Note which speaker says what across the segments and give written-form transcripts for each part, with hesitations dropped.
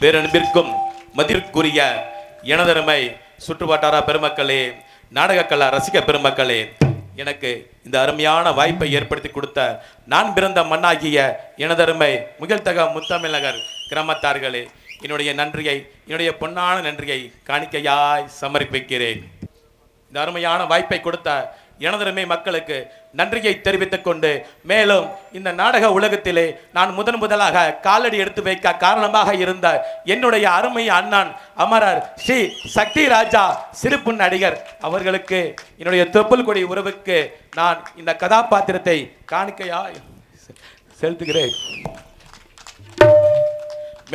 Speaker 1: பேரன்பிற்கும் மதிற்குரிய எனதருமை சுற்றுவட்டார பெருமக்களே, நாடகக்கலா ரசிக பெருமக்களே, எனக்கு இந்த அருமையான வாய்ப்பை ஏற்படுத்தி கொடுத்த நான் பிறந்த மண்ணாகிய எனதருமை முகில்தக முத்தமிழகர் கிராமத்தார்களே, என்னுடைய நன்றியை, என்னுடைய பொன்னான நன்றியை காணிக்கையாய் சமர்ப்பிக்கிறேன். இந்த அருமையான வாய்ப்பை கொடுத்த எனதருமை மக்களுக்கு நன்றியை தெரிவித்துக் கொண்டு, மேலும் இந்த நாடக உலகத்திலே நான் முதலாக காலடி எடுத்து வைக்க காரணமாக இருந்த என்னுடைய அருமை அண்ணன் அமரர் ஸ்ரீ சக்தி ராஜா சிறுபுன் நடிகர் அவர்களுக்கு என்னுடைய தொப்புள் கொடி உறவுக்கு நான் இந்த கதாபாத்திரத்தை காணிக்கையாய் செலுத்துகிறேன்.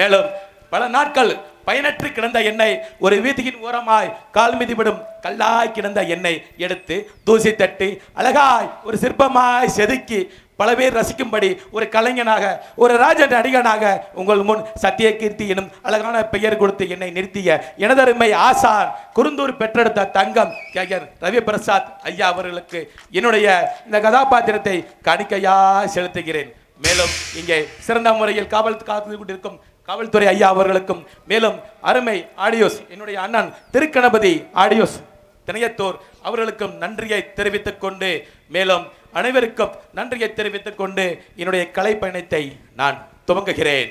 Speaker 1: மேலும் பல நாட்கள் பயனற்று கிடந்த எண்ணெய் ஒரு வீதியின் ஓரமாய் கால் மிதிவிடும் கல்லாய் கிடந்த எண்ணெய் எடுத்து தூசி தட்டி அழகாய் ஒரு சிற்பமாய் செதுக்கி பல பேர் ரசிக்கும்படி ஒரு கலைஞனாக, ஒரு ராஜ நடிகனாக உங்கள் முன் சத்தியகீர்த்தி எனும் அழகான பெயர் கொடுத்து என்னை நிறுத்திய எனதருமை ஆசான் குருந்தூர் பெற்றெடுத்த தங்கம் கேகர் ரவி பிரசாத் ஐயா அவர்களுக்கு என்னுடைய இந்த கதாபாத்திரத்தை காணிக்கையா செலுத்துகிறேன். மேலும் இங்கே சிறந்த முறையில் காத்து கொண்டிருக்கும் காவல்துறை ஐயா அவர்களுக்கும், மேலும் அருமை ஆடியோஸ் என்னுடைய அண்ணன் திருக்கணபதி ஆடியோஸ் திணையத்தூர் அவர்களுக்கும் நன்றியை தெரிவித்துக் கொண்டு, மேலும் அனைவருக்கும் நன்றியை தெரிவித்துக் கொண்டு என்னுடைய கலை பயணத்தை நான் துவங்குகிறேன்.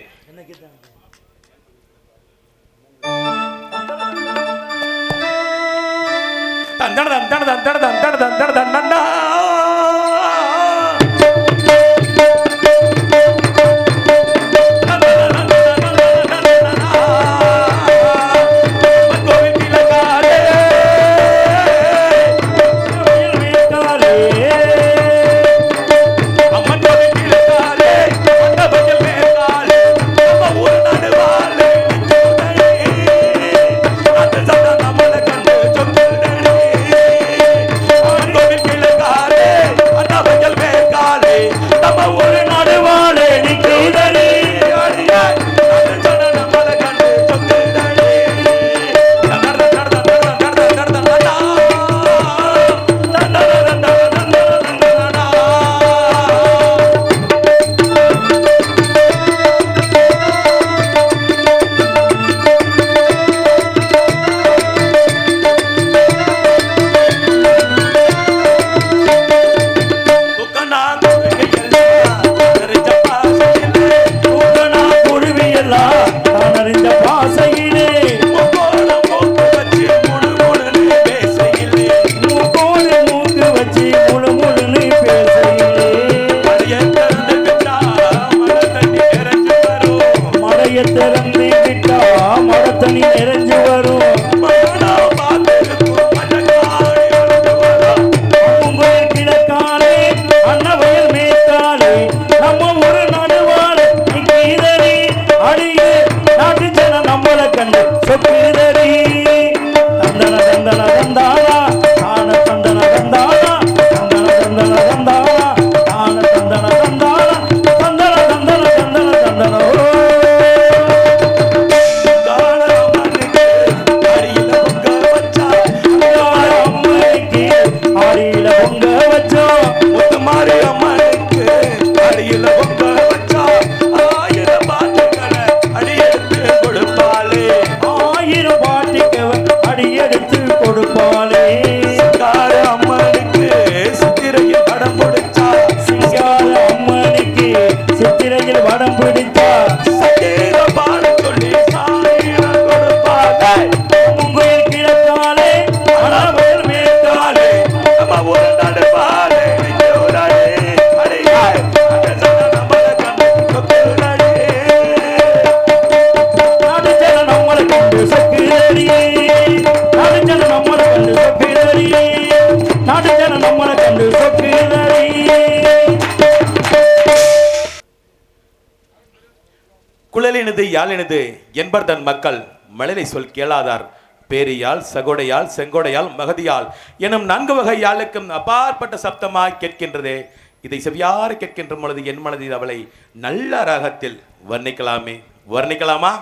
Speaker 1: குழலினது யாழினது என்பர் தன் மக்கள் மழலை சொல் கேளாதார் பேரியால் சகோடையால் செங்கோடையால் மகதியால் எனும் 4 வகை யாழுக்கும் அப்பாற்பட்ட சப்தமாய் கேட்கின்றதே. இதை செவியாறு கேட்கின்ற பொழுது என் மனதில் அவளை நல்ல ராகத்தில் வர்ணிக்கலாமா?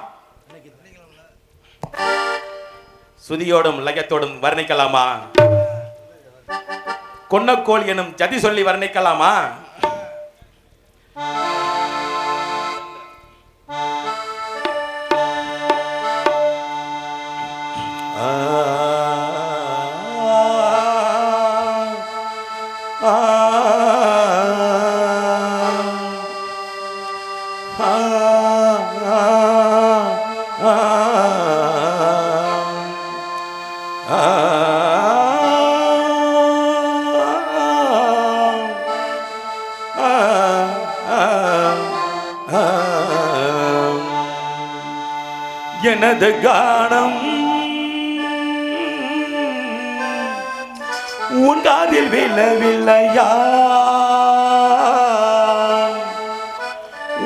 Speaker 1: சுதியோடும் லயத்தோடும் வர்ணிக்கலாமா? கொன்னக்கோள் எனும் ஜதி சொல்லி வர்ணிக்கலாமா? எனது கானம் உன் காதில் விழவில்லையா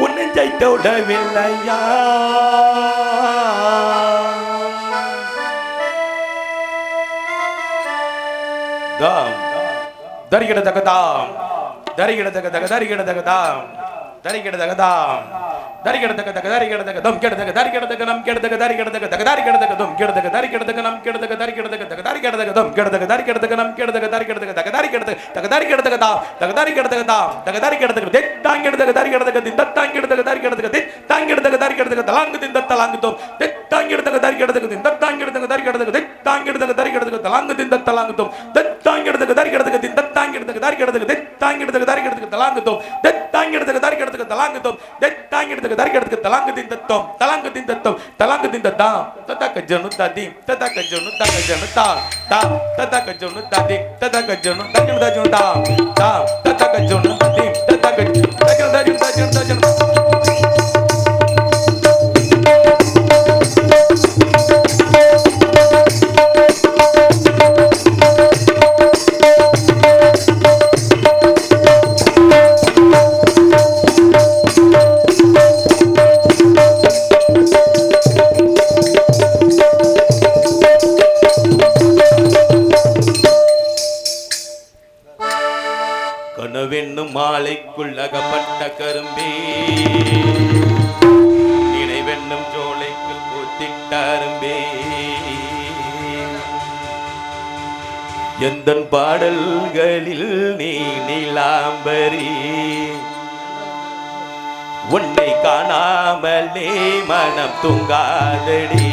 Speaker 1: உன் நெஞ்சை தொடவில்லையா தாம் தரிகிட தகதாம் தரிகிட தக தரிகிட தகதாம் தரிகிட தகதாம் தரிகிட தக தரிகிட தகதம் கிடதக தரிகிட தகனம் கிடதக தரிகிட தக தரிகிட தகதம் கிடதக தரிகிட தகனம் கிடதக தரிகிட தக தரிகிட தகதம் கிடதக தரிகிட தகனம் கிடதக தரிகிட தக தரிகிட தக தரிகிட தகதா தக தரிகிட தகதா தக தரிகிட தக தெ தாங்கிட தக தரிகிட தக திந்த தாங்கிட தக தரிகிட தக தெ தாங்கிட தக தரிகிட தக தலாங்கு திந்த தலாங்கு தோம் தெ தாங்கிட தக தரிகிட தக திந்த தாங்கிட தக தரிகிட தக தெ தாங்கிட தக தரிகிட தக தலாங்கு திந்த தலாங்கு தோம் தெ தாங்கிட தக தரிகிட தக திந்த தாங்கிட தக தரிகிட தக தெ தாங்கிட தக தரிகிட தக தலாங்கு தோம் தெ தாங்கிட தக தரிகிட தக தலாங்கு தோம் தெ தாங்கிட தக தரிகிட தக தலாங்கு திந்தத்தோம் தலாங்கு திந்தத்தோம் தலாங்கு திந்ததாம் ததக ஜனு ததி ததக ஜனு தக ஜனு தா தா ததக ஜனு ததி ததக ஜனு தஜனு தஜனு தா தா ததக ஜனு ததி ததக தஜனு தஜனு தஜனு தஜனு கனவென்னும் மாலைக்குள்ளகப்பட்ட கரும்பே நினைவென்னும் ஜோலைக்கு பூத்திட்ட அரும்பே எந்தன் பாடல்களில் நீ நீலாம்பரி உன்னை காணாமலே மனம் தூங்காதடி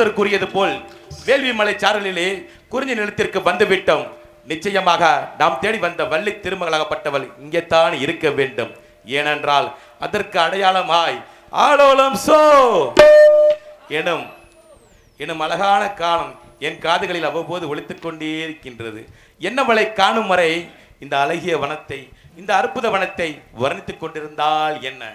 Speaker 1: நாரதர் கூறியது போல் வேள்வி மலை சாரலிலே குறிஞ்சி நிலத்திற்கு வந்துவிட்டோம். நிச்சயமாக நாம் தேடி வந்த வள்ளி திருமகளாகப்பட்டவள் இங்கே தான் இருக்க வேண்டும். ஏனென்றால் அதற்கு அடையாளமாய் ஆலோலம் சோ எனும் எனும் அழகான காலம் என் காதுகளில் அவ்வப்போது ஒலித்துக் கொண்டே இருக்கின்றது. என்னவளை காணும் வரை இந்த அழகிய வனத்தை, இந்த அற்புத வனத்தை வர்ணித்துக் கொண்டிருந்தால் என்ன?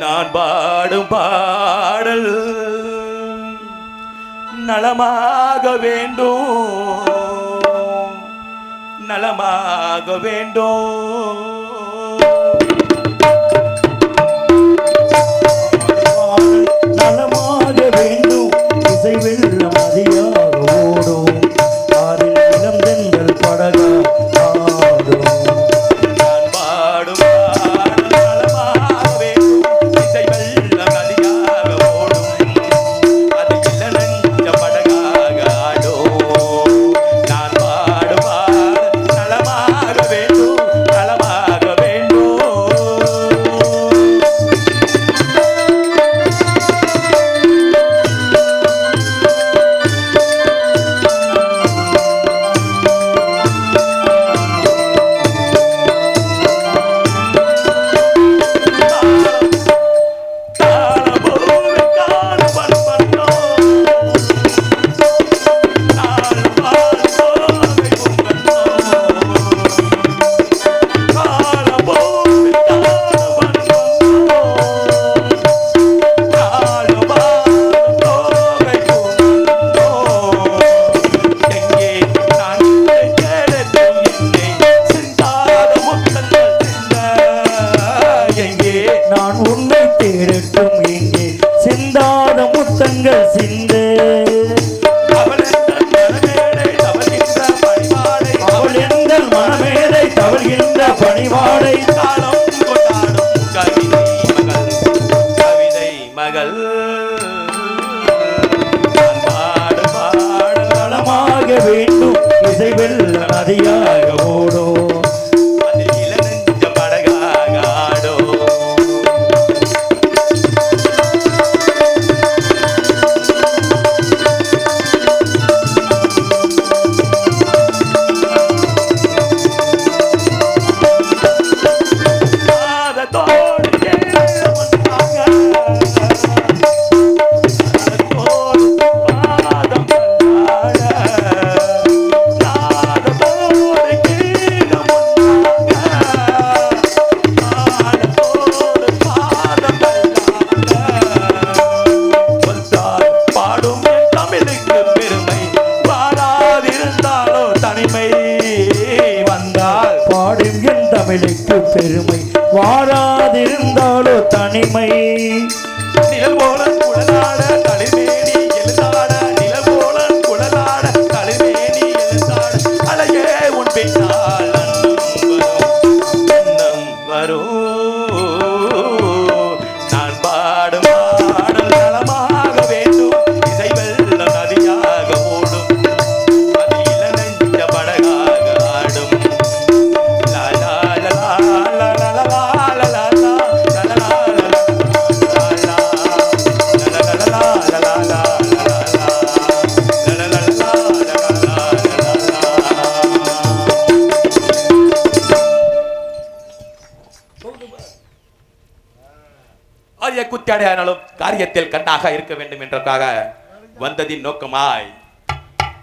Speaker 1: நான் பாடும் பாடல் நலமாக வேண்டும், நலமாக வேண்டும்.
Speaker 2: நலமாக வேண்டும் இசை வெள்ளம் அதியாக ஓடும், அதில் இளம் தென்றல் படகா ஆடும்.
Speaker 1: நான் பாடும் பாடல் நலமாக வேண்டும், இசை வெள்ளம் அதிகாக ஓடும், அது இளநெஞ்ச படகாக ஆடும். நான் பாடும் பாடல் நலமாக வேண்டும், நலமாக
Speaker 2: பணிவாடை
Speaker 1: காலம் கொண்டாடும் கவிதை மகள் நான் பாடும் பாடல்
Speaker 2: நலமாக வேண்டும் இசை வெள்ள நதியாக ஓடும்
Speaker 1: அதில் இளநெஞ்ச படகாக ஆடும் நாதத்தோடு ஒன்றாக நாதத்தோடு பாதம் பந்தாட நாதத்தோடு கீதம் ஒன்றாக நாதத்தோடு பாதம் பந்தாட வந்தால் பாடும் என் தமிழுக்கு பெருமை பாடாதிருந்தாலோ தனிமை வந்தால்
Speaker 2: பாடும் என் தமிழுக்கு பெருமை வாராதிருந்தாலோ தனிமை
Speaker 1: நிழல் போல குழலாட தலைமேனி எழுதாட நிழல் போல குழலாட தலைமேனி எழுதாட அழகே உன் பின்னால் அன்னம் வரும் நான் பாடும் பாடல் நலமாக வேண்டும் இசை வெள்ள நதியாக ஓடும் அது இளநெஞ்ச படகாக ஆடும் லா லா லா லா லா லா லா லா லா லா குத்தியாடையானாலும் காரியத்தில் கண்ணாக இருக்க வேண்டும் என்றக்காக வந்ததின் நோக்கமாய்